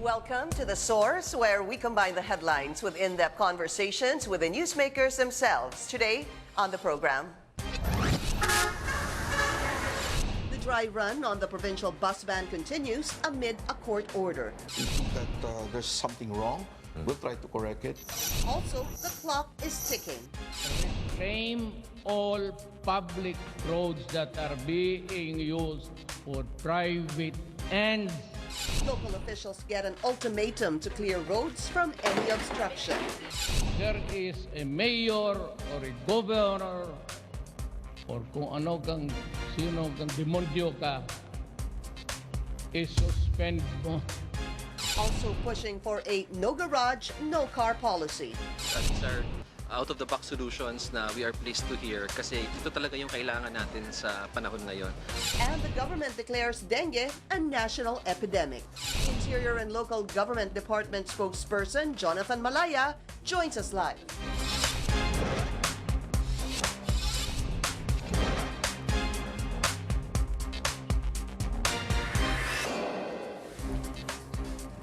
Welcome to The Source, where we combine the headlines with in-depth conversations with the newsmakers themselves. Today on the program, the dry run on the provincial bus ban continues amid a court order. That there's something wrong. We'll try to correct it. Also, the clock is ticking. Reclaim all public roads that are being used for private ends. Local officials get an ultimatum to clear roads from any obstruction. There is a mayor or a governor or kung ano kang sino kang demonyo ka, i-suspend mo. Also pushing for a no garage, no car policy. These are out-of-the-box solutions na we are pleased to hear kasi ito talaga yung kailangan natin sa panahon ngayon. And the government declares dengue a national epidemic. Interior and Local Government Department spokesperson Jonathan Malaya joins us live.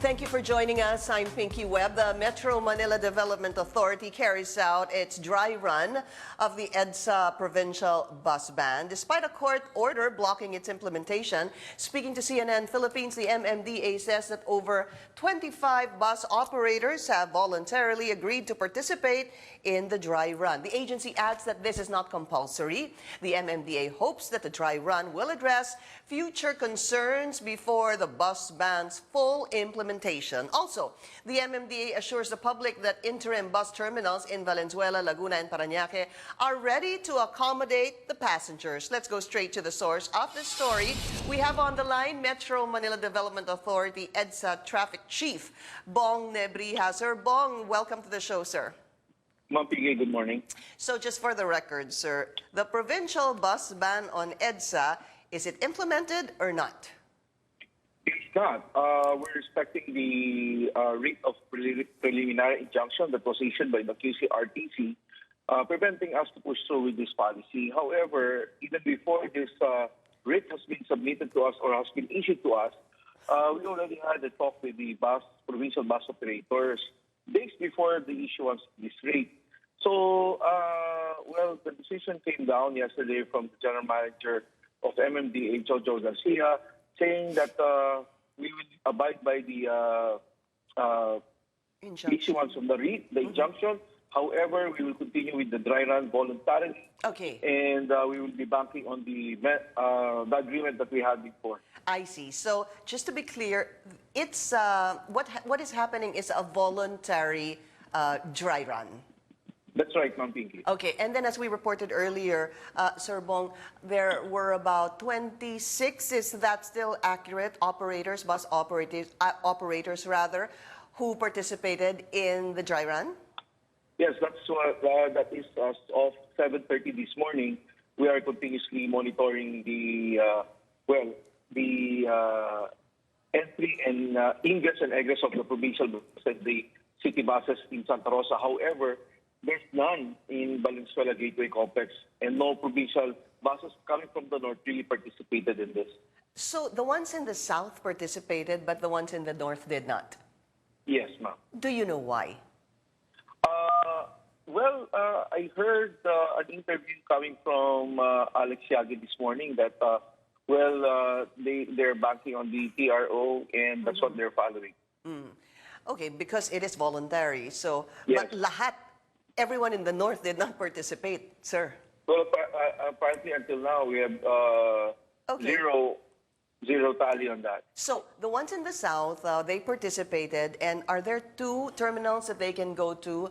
Thank you for joining us. I'm Pinky Webb. The Metro Manila Development Authority carries out its dry run of the EDSA provincial bus ban, despite a court order blocking its implementation. Speaking to CNN Philippines, the MMDA says that over 25 bus operators have voluntarily agreed to participate in the dry run. The agency adds that this is not compulsory. The MMDA hopes that the dry run will address future concerns before the bus ban's full implementation. Also, the MMDA assures the public that interim bus terminals in Valenzuela, Laguna, and Parañaque are ready to accommodate the passengers. Let's go straight to the source of this story. We have on the line Metro Manila Development Authority EDSA Traffic Chief Bong Nebrija. Sir Bong, welcome to the show, sir. Ma'am Piggy, good morning. So just for the record, sir, the provincial bus ban on EDSA, is it implemented or not? It's not. We're respecting the writ of preliminary injunction that was issued by the QCRTC, preventing us to push through with this policy. However, even before this writ has been submitted to us or has been issued to us, we already had a talk with the provincial bus operators days before the issuance of this writ. So, well, the decision came down yesterday from the general manager of MMDA, Jojo Garcia, saying that we will abide by the issuance of the writ, the injunction. However, we will continue with the dry run voluntarily. Okay. And we will be banking on the agreement that we had before. I see. So just to be clear, it's what is happening is a voluntary dry run. That's right, Ma'am Pinky. Okay, and then as we reported earlier, Sir Bong, there were about 26, is that still accurate, operators, bus operators rather, who participated in the dry run? Yes, that's that is as of 7:30 this morning. We are continuously monitoring the entry and ingress and egress of the provincial buses and the city buses in Santa Rosa. However, there's none in Valenzuela Gateway Complex, and no provincial buses coming from the north really participated in this. So the ones in the south participated, but the ones in the north did not? Yes, ma'am. Do you know why? I heard an interview coming from Alex Yagi this morning that, they're banking on the TRO, and that's what they're following. Okay, because it is voluntary. So, Yes. but everyone in the north did not participate, sir. Well, apparently until now, we have zero tally on that. So the ones in the south, they participated, and are there two terminals that they can go to,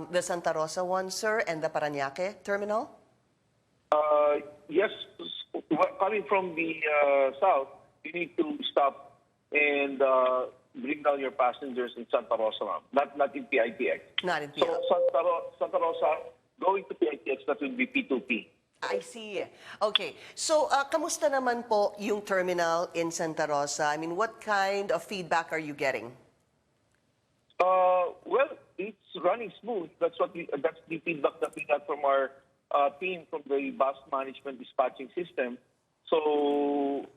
the Santa Rosa one, sir, and the Parañaque terminal? Yes, coming from the south, you need to stop and bring down your passengers in Santa Rosa, ma'am. Not in PITX. Not in So PITX. Santa Rosa, going to PITX, that will be P2P. I see. Okay. So, kamusta naman po yung terminal in Santa Rosa? I mean, what kind of feedback are you getting? Well, it's running smooth. That's the feedback that we got from our team from the bus management dispatching system. So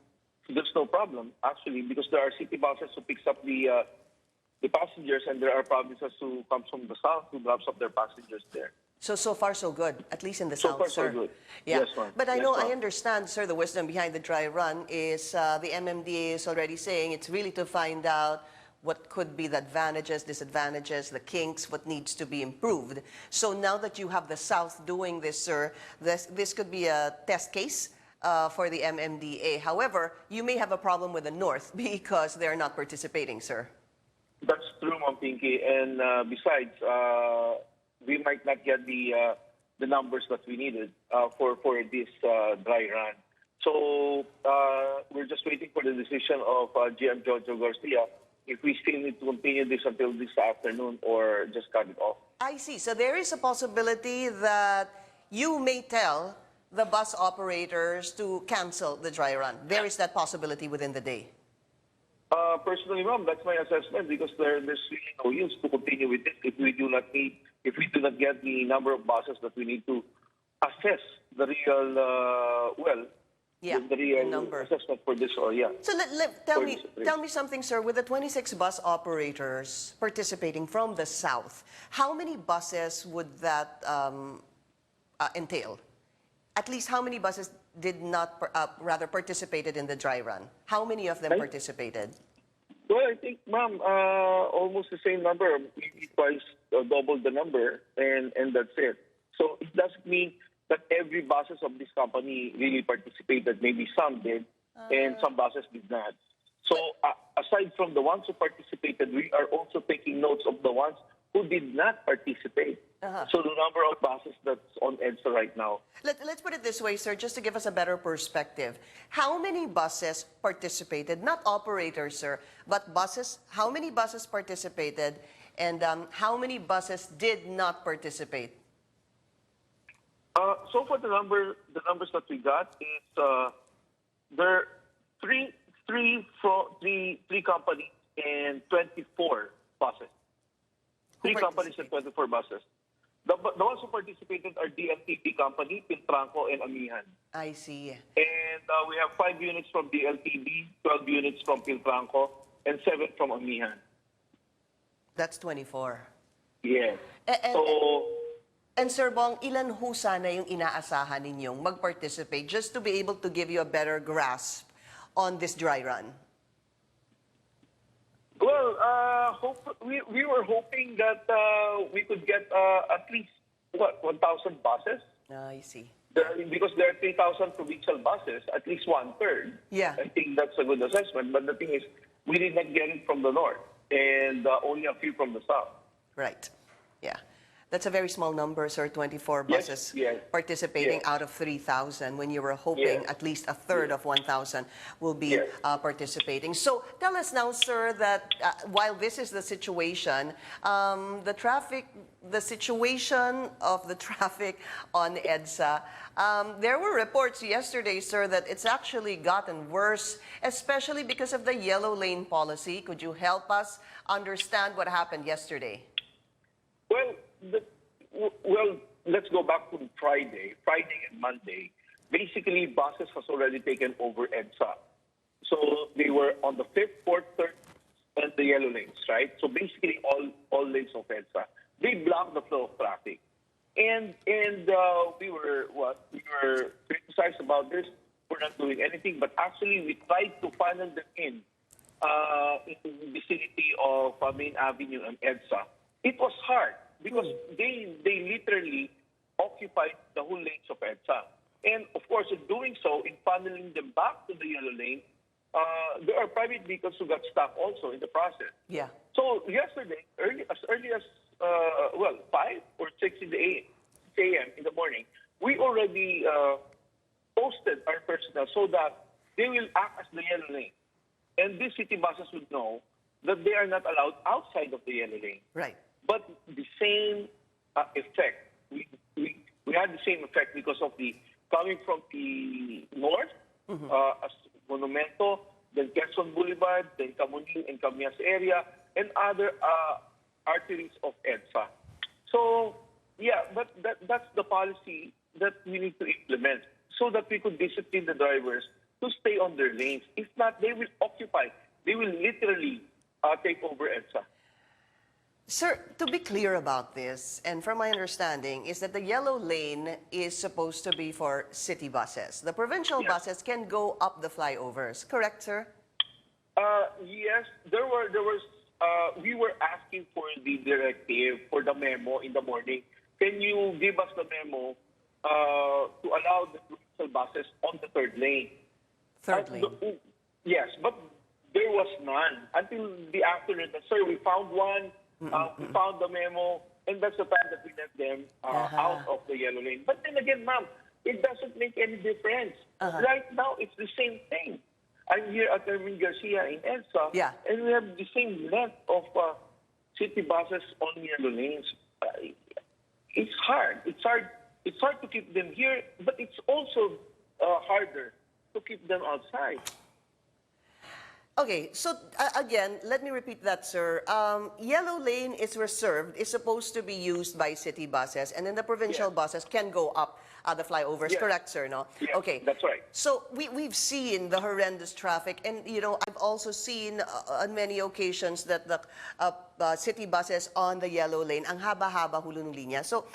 there's no problem actually because there are city buses who picks up the passengers, and there are provinces who comes from the south who drops off their passengers there. So far, so good, at least in the So south, far, so sir. good. Yeah. Yes, ma'am. But I Yes, know, I ma'am. understand, sir, the wisdom behind the dry run is the MMDA is already saying it's really to find out what could be the advantages, disadvantages, the kinks, what needs to be improved. So now that you have the south doing this, sir, this could be a test case for the MMDA. However, you may have a problem with the north because they're not participating, sir. That's true, Ma'am Pinky. And besides, we might not get the numbers that we needed for this dry run. So we're just waiting for the decision of GM Jojo Garcia if we still need to continue this until this afternoon or just cut it off. I see. So there is a possibility that you may tell the bus operators to cancel the dry run. There is that possibility within the day. Personally, ma'am, that's my assessment because there's really no use to continue with this if we do not get the number of buses that we need to assess the real the real number. assessment for this. Or So tell me something, sir. With the 26 bus operators participating from the south, how many buses would that entail? At least how many buses did not, rather participated in the dry run? How many of them participated? Well, I think, ma'am, almost the same number, maybe twice double the number, and that's it. So it doesn't mean that every buses of this company really participated. Maybe some did, and some buses did not. So aside from the ones who participated, we are also taking notes of the ones who did not participate. So the number of buses that's on EDSA right now. Let's put it this way, sir, just to give us a better perspective. How many buses participated? Not operators, sir, but buses. How many buses participated, and how many buses did not participate? So for the numbers that we got is there are three companies and 24 buses. Three companies and 24 buses. The ones who participated are DLTB company, Piltranco, and Amihan. I see. And we have 5 units from DLTB, 12 units from Piltranco, and 7 from Amihan. That's 24. Yes. And Sir Bong, ilan ho sana yung inaasahan ninyong mag-participate just to be able to give you a better grasp on this dry run? Well, we were hoping that we could get at least, 1,000 buses? I see. Because there are 3,000 provincial buses, at least 1/3. Yeah. I think that's a good assessment. But the thing is, we did not get it from the north, and only a few from the south. Right. Yeah. That's a very small number, sir, 24 Yes, buses yes, participating yes. out of 3,000 when you were hoping Yes. at least a third of 1,000 will be Yes. participating. So tell us now, sir, that while this is the situation, the situation of the traffic on EDSA, there were reports yesterday, sir, that it's actually gotten worse, especially because of the yellow lane policy. Could you help us understand what happened yesterday? Well, let's go back to Friday and Monday. Basically, buses has already taken over EDSA. So they were on the 5th, 4th, 3rd, and the yellow lanes, right? So basically all lanes of EDSA. They blocked the flow of traffic. And we were criticized about this. We're not doing anything, but actually we tried to funnel them in the vicinity of Main Avenue and EDSA. It was hard because they literally occupied the whole lanes of EDSA. And of course, in doing so, in funneling them back to the yellow lane, there are private vehicles who got stuck also in the process. Yeah. So yesterday, as early as 5 or 6 a.m. in the morning, we already posted our personnel so that they will act as the yellow lane. And these city buses would know that they are not allowed outside of the yellow lane. Right. But the same effect, we had the same effect because of the coming from the north, as Monumento, then Quezon Boulevard, then Camuning and Camias area, and other arteries of EDSA. So, yeah, but that's the policy that we need to implement so that we could discipline the drivers to stay on their lanes. If not, they will occupy. They will literally take over EDSA. Sir, to be clear about this, and from my understanding, is that the yellow lane is supposed to be for city buses. The provincial buses can go up the flyovers, correct, sir? Yes, we were asking for the directive, for the memo in the morning. Can you give us the memo to allow the provincial buses on the third lane? Third lane. Yes, but there was none until the afternoon. Sir, we found one. We found the memo, and that's the time that we let them out of the yellow lane. But then again, ma'am, it doesn't make any difference. Right now, it's the same thing. I'm here at Ermin Garcia in EDSA, and we have the same length of city buses on yellow lanes. It's hard. It's hard to keep them here, but it's also harder to keep them outside. Okay, so again, let me repeat that, sir. Yellow lane is reserved, is supposed to be used by city buses, and then the provincial buses can go up the flyovers, correct, sir? No? Yes, okay, that's right. So we've seen the horrendous traffic, and I've also seen on many occasions that the city buses on the yellow lane, ang haba-haba hulo ng linya. So,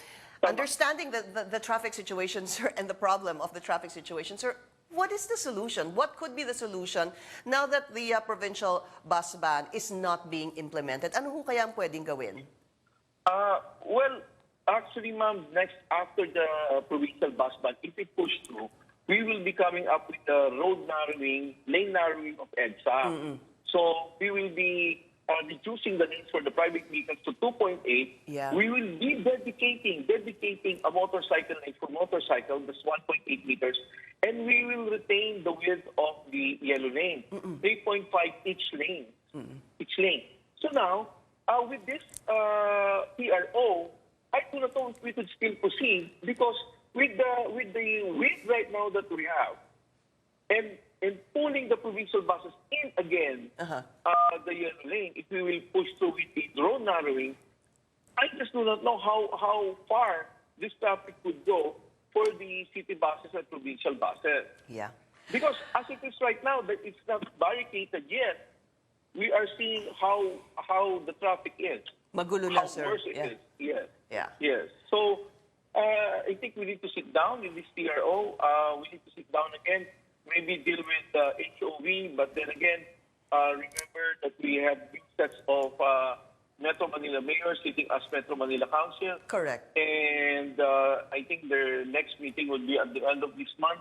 understanding the traffic situation, sir, and the problem of the traffic situation, sir, what is the solution? What could be the solution now that the provincial bus ban is not being implemented? Ano ho kaya ang pwedeng gawin? Well, actually, ma'am, next after the provincial bus ban, if it pushes through, we will be coming up with the road narrowing, lane narrowing of EDSA. So we will be reducing the lanes for the private vehicles to 2.8. We will be dedicating a motorcycle lane for motorcycle, that's 1.8 meters, and we will retain the width of the yellow lane, 3.5 each lane. So now, with this PRO, I do not know if we could still proceed because with the width right now that we have, and pulling the provincial buses in again, the yellow lane, if we will push through with the road narrowing, I just do not know how far this traffic could go for the city buses and provincial buses. Yeah. Because as it is right now, that it's not barricaded yet, we are seeing how the traffic is. Magulo na, How sir. worse it is. Yes. Yeah. Yes. So I think we need to sit down with this PRO. We need to sit down again, maybe deal with HOV, but then again, remember that we have big sets of Metro Manila mayors sitting as Metro Manila Council. Correct. And I think their next meeting will be at the end of this month.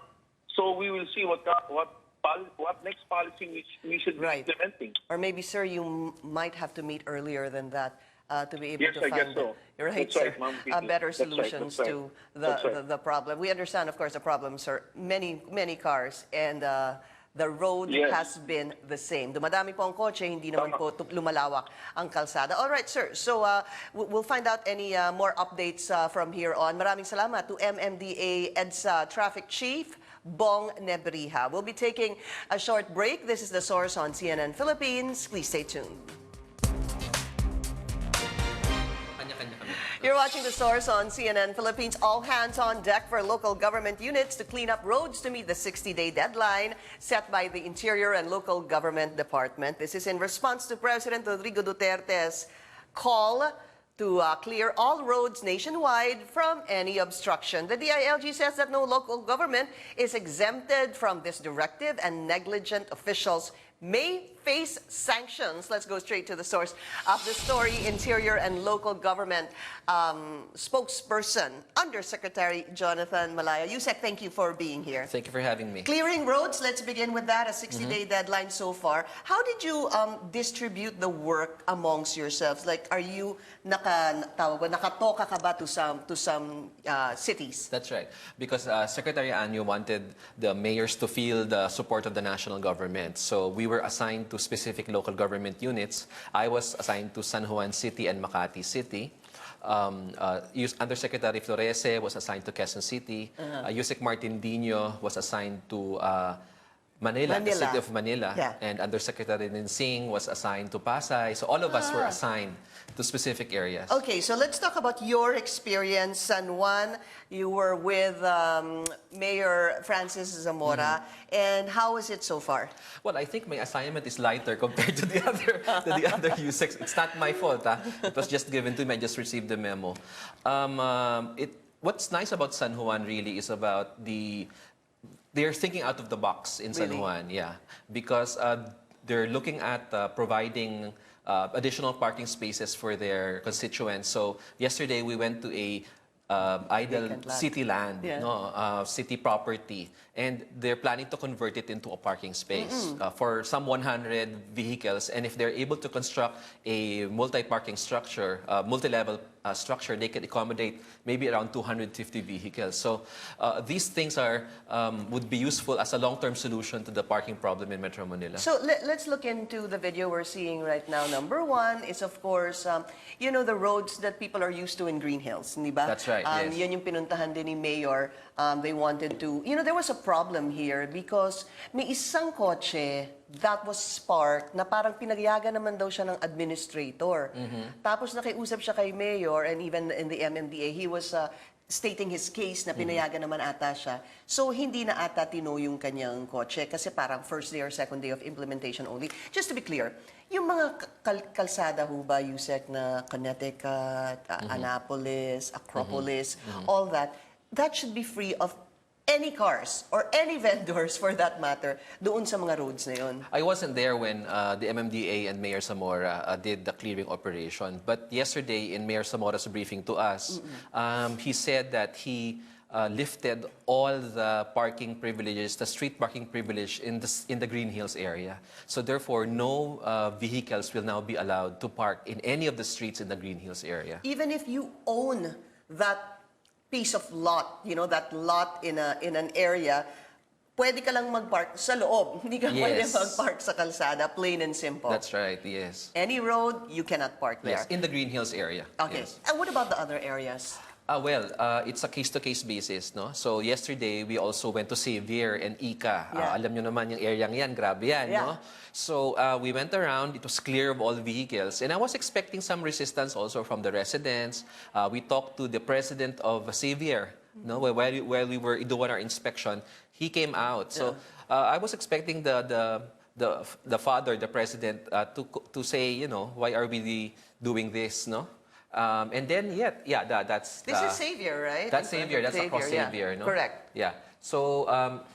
So we will see what next policy we should be implementing. Or maybe, sir, you might have to meet earlier than that to be able Yes, to I find guess so. That's That's right, Ma'am. better That's right, solutions that's to right. the problem. We understand, of course, the problem, sir. Many cars, and the road has been the same. Dumadami po ang kotse, hindi naman po lumalawak ang kalsada. All right, sir. So we'll find out any more updates from here on. Maraming salamat to MMDA EDSA Traffic Chief Bong Nebrija. We'll be taking a short break. This is The Source on CNN Philippines. Please stay tuned. You're watching The Source on CNN Philippines. All hands on deck for local government units to clean up roads to meet the 60-day deadline set by the Interior and Local Government Department. This is in response to President Rodrigo Duterte's call to clear all roads nationwide from any obstruction. The DILG says that no local government is exempted from this directive, and negligent officials may face sanctions. Let's go straight to the source of the story. Interior and Local Government Spokesperson, Undersecretary Jonathan Malaya. Yusek, thank you for being here. Thank you for having me. Clearing roads, let's begin with that, a 60-day deadline so far. How did you distribute the work amongst yourselves? Like, are you nakatoka ka ba to some cities? That's right. Because Secretary Anyo wanted the mayors to feel the support of the national government. So we were assigned to specific local government units. I was assigned to San Juan City and Makati City. Undersecretary Florese was assigned to Quezon City. Yusek Martin Dino was assigned to Manila, the Manila. city of Manila. Yeah. And Undersecretary Ninsing was assigned to Pasay. So all of us were assigned to specific areas. Okay, so let's talk about your experience, San Juan. You were with Mayor Francis Zamora, and how is it so far? Well, I think my assignment is lighter compared to the other USECs. It's not my fault. It was just given to me. I just received the memo. What's nice about San Juan really is about they're thinking out of the box in San Really? Juan, yeah, because they're looking at providing additional parking spaces for their constituents. So yesterday we went to a idle Vacant land. city land, Yeah. no, city property, and they're planning to convert it into a parking space for some 100 vehicles. And if they're able to construct a multi-parking structure, multi-level structure, they can accommodate maybe around 250 vehicles. So these things would be useful as a long-term solution to the parking problem in Metro Manila. So let's look into the video we're seeing right now. Number one is, of course, you know, the roads that people are used to in Green Hills, di ba? That's right, yes. Yun yung pinuntahan din ni Mayor. They wanted to, you know, there was a problem here because may isang kotse that was sparked na parang pinagyaga naman daw siya ng administrator. Tapos nakiusap siya kay Mayor and even in the MMDA, he was stating his case na pinayagan naman ata siya. So, hindi na ata tino yung kanyang kotse kasi parang first day or second day of implementation only. Just to be clear, yung mga kalsada ho ba, Yusek, na Connecticut, Annapolis, Acropolis, all that should be free of any cars or any vendors for that matter doon sa mga roads na yun. I wasn't there when the MMDA and Mayor Zamora did the clearing operation. But yesterday, in Mayor Zamora's briefing to us, he said that he lifted all the parking privileges, the street parking privilege in the Green Hills area. So therefore, no vehicles will now be allowed to park in any of the streets in the Green Hills area. Even if you own that piece of lot, you know, that lot in an area, pwede ka lang mag-park sa loob. Hindi ka pwede Yes. mag-park sa kalsada, plain and simple. That's right, yes. Any road, you cannot park there. Yes, in the Green Hills area. Okay. Yes. And what about the other areas? It's a case-to-case basis, no? So yesterday, we also went to Xavier and Ika. Yeah. Alam nyo naman yung area yan, grabe yan, Yeah. no? So we went around, it was clear of all vehicles. And I was expecting some resistance also from the residents. We talked to the president of Xavier, no? While we were doing our inspection, he came out. So I was expecting the father, the president, to say, you know, why are we doing this, no? And then, that's... This is Xavier, right? That's Xavier. That's across yeah. Xavier, no? Correct. Yeah. So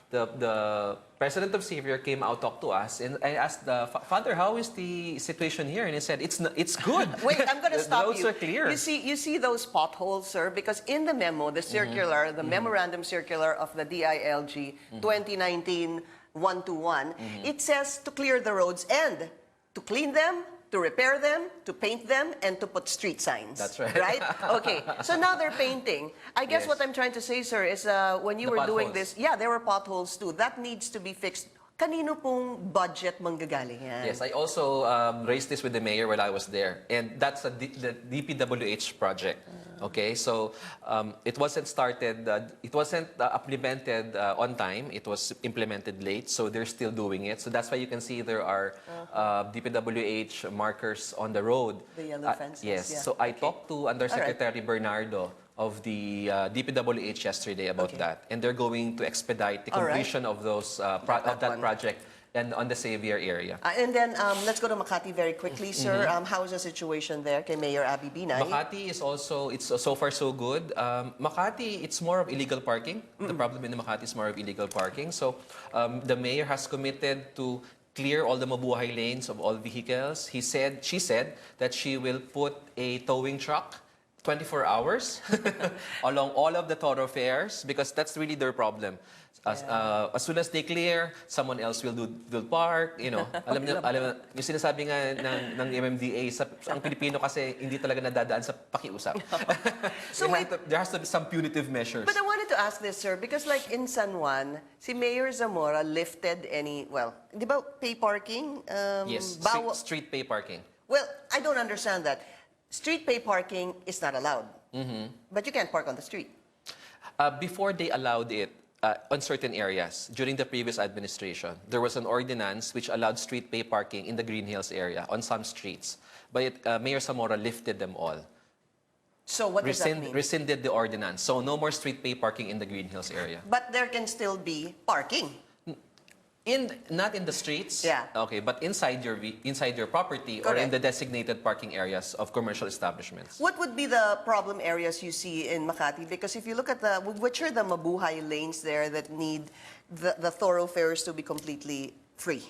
the president of Xavier came out, talked to us, and I asked the father, "How is the situation here?" And he said, "It's good." Wait, I'm going to stop The roads you. are clear. You see those potholes, sir? Because in the memo, the circular, the memorandum circular of the DILG 2019-121, it says to clear the roads and to clean them, to repair them, to paint them, and to put street signs. That's right. Right? Okay. So now they're painting. I guess Yes. what I'm trying to say, sir, is when you The were doing potholes. this, there were potholes too. That needs to be fixed. Kanino pong budget manggagaling yan? Yes, I also raised this with the mayor while I was there, and that's the DPWH project. Okay, so it wasn't started, it wasn't implemented on time. It was implemented late, so they're still doing it. So that's why you can see there are DPWH markers on the road. The yellow fences, Yes. yeah. So I talked to Undersecretary Bernardo of the DPWH yesterday about that, and they're going to expedite the All right. completion of those of that project and on the Xavier area. And then let's go to Makati very quickly, sir. How is the situation there kay Mayor Abby Binay? Makati is also, it's so far so good. Makati, it's more of illegal parking. The problem in Makati is more of illegal parking. So the mayor has committed to clear all the mabuhay lanes of all vehicles. She said that she will put a towing truck 24 hours along all of the thoroughfares because that's really their problem. As soon as they clear, someone else will park, you know. Alam niyo, yung sinasabi nga ng MMDA, ang Pilipino kasi hindi talaga nadadaan sa pakiusap. So there has to be some punitive measures. But I wanted to ask this, sir, because like in San Juan, si Mayor Zamora lifted di ba pay parking? Yes, street pay parking. Well, I don't understand that. Street pay parking is not allowed. But you can't park on the street. Before they allowed it, on certain areas, during the previous administration, there was an ordinance which allowed street pay parking in the Green Hills area on some streets. But Mayor Zamora lifted them all. So what does that mean? Rescinded the ordinance. So no more street pay parking in the Green Hills area. But there can still be parking. Not in the streets. Yeah. Okay, but inside your property or in Correct. the designated parking areas of commercial establishments. What would be the problem areas you see in Makati? Because if you look at which are the mabuhay lanes there that need the thoroughfares to be completely free?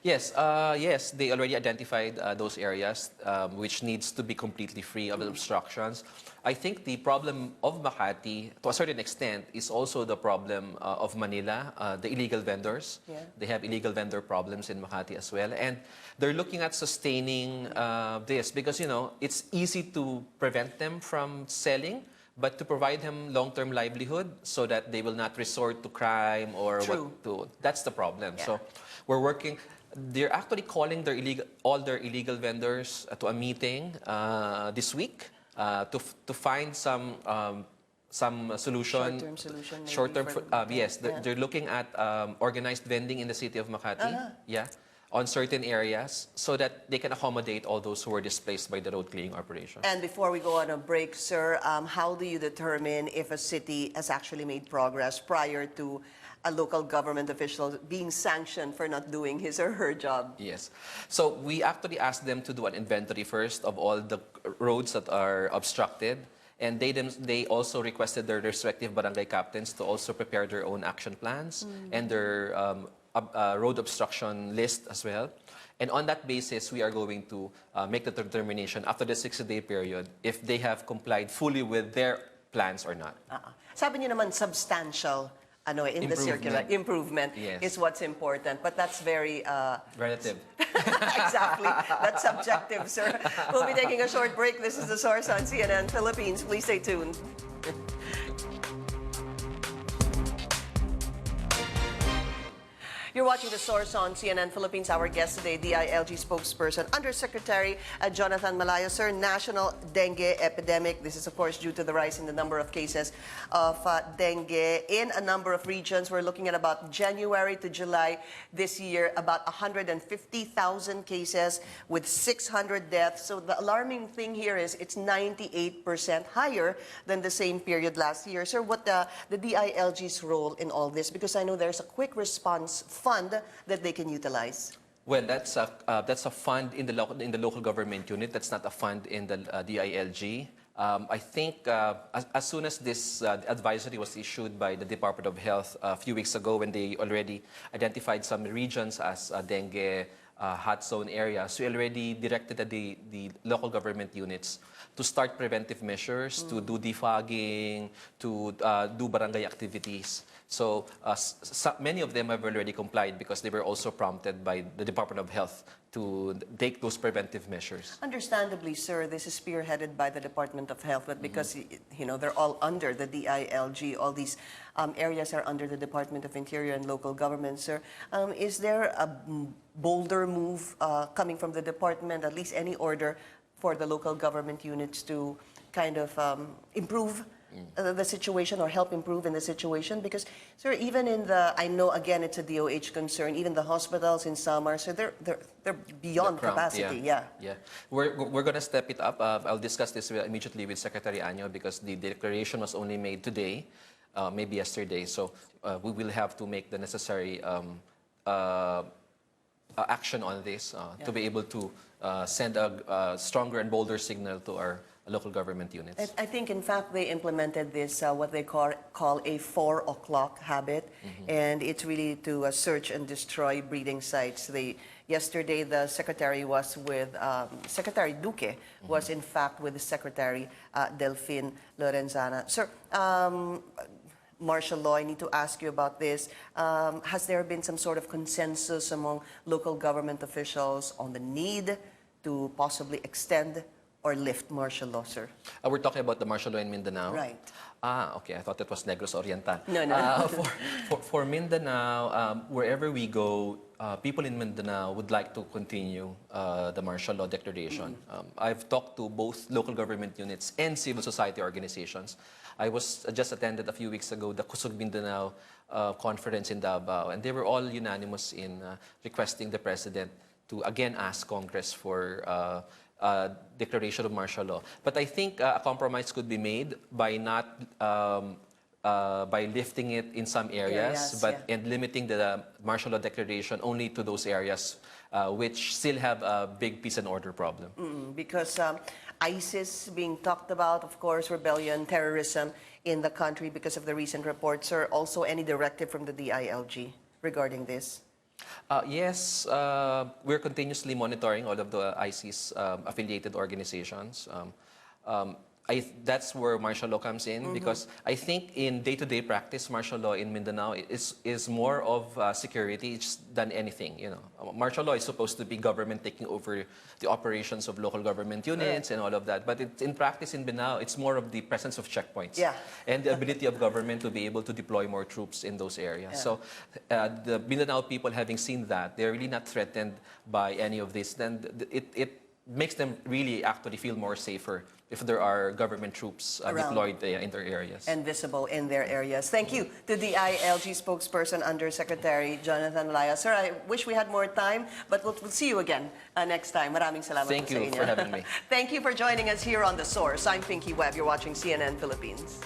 Yes, yes, they already identified those areas which needs to be completely free of obstructions. I think the problem of Makati, to a certain extent, is also the problem of Manila, the illegal vendors. Yeah. They have illegal vendor problems in Makati as well. And they're looking at sustaining this because, you know, it's easy to prevent them from selling, but to provide them long-term livelihood so that they will not resort to crime or True. that's the problem. Yeah. So we're working. They're actually calling all their illegal vendors to a meeting this week to find some solution. Short-term solution. maybe Short-term, for- yes. Yeah. They're looking at organized vending in the city of Makati. Uh-huh. Yeah, on certain areas so that they can accommodate all those who were displaced by the road clearing operation. And before we go on a break, sir, how do you determine if a city has actually made progress prior to a local government official being sanctioned for not doing his or her job? Yes. So we actually asked them to do an inventory first of all the roads that are obstructed. And they also requested their respective barangay captains to also prepare their own action plans and their road obstruction list as well. And on that basis, we are going to make the determination after the 60-day period if they have complied fully with their plans or not. Sabi niyo naman substantial in the circular improvement Yes. is what's important, but that's very Relative. exactly. That's subjective, sir. We'll be taking a short break. This is The Source on CNN Philippines. Please stay tuned. You're watching The Source on CNN Philippines. Our guest today, DILG spokesperson, Undersecretary Jonathan Malaya. Sir, national dengue epidemic. This is, of course, due to the rise in the number of cases of dengue in a number of regions. We're looking at about January to July this year, about 150,000 cases with 600 deaths. So the alarming thing here is it's 98% higher than the same period last year. Sir, what the DILG's role in all this? Because I know there's a quick response fund that they can utilize. Well, that's a fund in the local government unit. That's not a fund in the DILG. I think as soon as this advisory was issued by the Department of Health a few weeks ago, when they already identified some regions as dengue hot zone areas, we already directed the local government units to start preventive measures, to do defogging, to do barangay activities. So many of them have already complied because they were also prompted by the Department of Health to take those preventive measures. Understandably, sir, this is spearheaded by the Department of Health, but because they're all under the DILG, all these areas are under the Department of Interior and Local Government, sir. Is there a bolder move coming from the department, at least any order for the local government units to kind of improve the situation or help improve in the situation? Because, sir, even in I know, again, it's a DOH concern, even the hospitals in Samar, so they're beyond capacity. Yeah. We're going to step it up. I'll discuss this immediately with Secretary Anyo because the declaration was only made today, maybe yesterday. So we will have to make the necessary action on this to be able to send a stronger and bolder signal to our local government units. I think, in fact, they implemented this, what they call a 4 o'clock habit, and it's really to search and destroy breeding sites. Yesterday, the secretary was with, Secretary Duque was, in fact, with the Secretary Delphine Lorenzana. Sir, martial law, I need to ask you about this. Has there been some sort of consensus among local government officials on the need to possibly extend or lift martial law, sir? We're talking about the martial law in Mindanao? Right. Okay. I thought it was Negros Oriental. No. For Mindanao, wherever we go, people in Mindanao would like to continue the martial law declaration. I've talked to both local government units and civil society organizations. I just attended a few weeks ago the Kusog Mindanao conference in Davao, and they were all unanimous in requesting the president to again ask Congress for declaration of martial law. But I think a compromise could be made by not by lifting it in some areas, and limiting the martial law declaration only to those areas which still have a big peace and order problem. Because ISIS being talked about, of course, rebellion, terrorism in the country because of the recent reports. Sir, also any directive from the DILG regarding this? Yes, we're continuously monitoring all of the ISIS affiliated organizations. That's where martial law comes in, because I think in day-to-day practice, martial law in Mindanao is more of security than anything. You know, martial law is supposed to be government taking over the operations of local government units and all of that. But in practice in Mindanao, it's more of the presence of checkpoints and the ability of government to be able to deploy more troops in those areas. So the Mindanao people, having seen that, they're really not threatened by any of this. Then it makes them really actually feel more safer if there are government troops deployed in their areas. And visible in their areas. Thank you to the ILG spokesperson, Undersecretary Jonathan Malaya. Sir, I wish we had more time, but we'll see you again next time. Maraming salamat Thank po sa you inyo. for having me. Thank you for joining us here on The Source. I'm Pinky Webb. You're watching CNN Philippines.